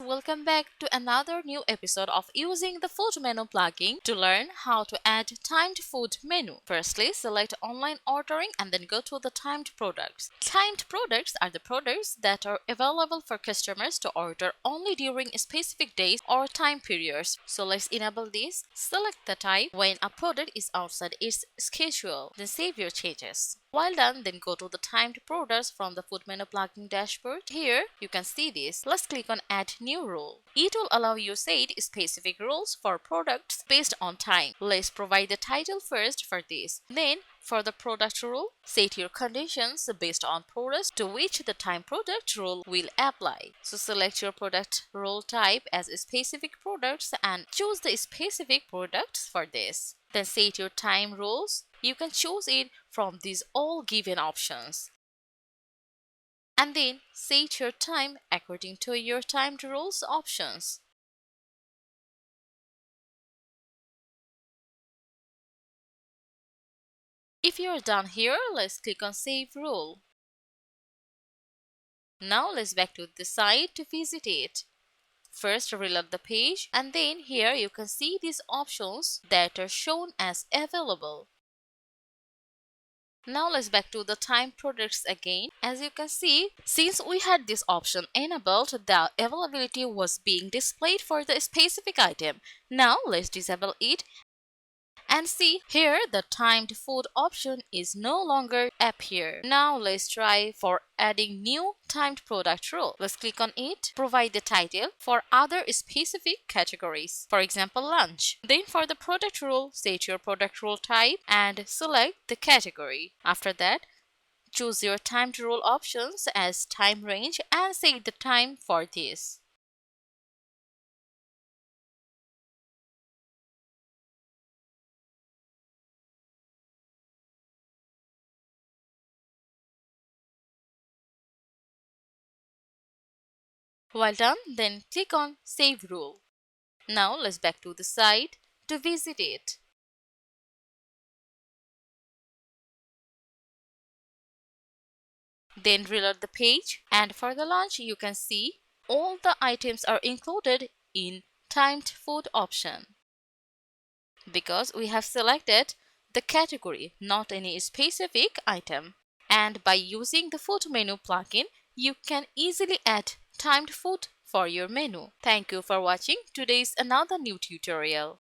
welcome back to another new episode of using the food menu plugin to learn how to add timed food menu. Firstly, select online ordering and then go to the timed products. Timed products are the products that are available for customers to order only during specific days or time periods. So let's enable this. Select the type when a product is outside its schedule. Then save your changes. While done, then go to the timed products from the food menu plugin dashboard. Here you can see this. Let's click on add new rule. It will allow you set specific rules for products based on time. Let's provide the title first for this. Then for the product rule, set your conditions based on products to which the time product rule will apply. So select your product rule type as specific products and choose the specific products for this. Then set your time rules. You can choose it from these all given options. And then set your time according to your timed rules options. If you are done here, let's click on Save Rule. Now let's back to the site to visit it. First, reload the page, and then here you can see these options that are shown as available. Now let's back to the time products again. As you can see, since we had this option enabled, the availability was being displayed for the specific item. Now let's disable it. And see, here the timed food option is no longer appear. Now let's try for adding new timed product rule. Let's click on it. Provide the title for other specific categories. For example, lunch. Then for the product rule, set your product rule type and select the category. After that, choose your timed rule options as time range and set the time for this. While done, then click on Save Rule. Now let's back to the site to visit it. Then reload the page, and for the lunch you can see all the items are included in timed food option. Because we have selected the category, not any specific item. And by using the food menu plugin, you can easily add timed food for your menu. Thank you for watching today's another new tutorial.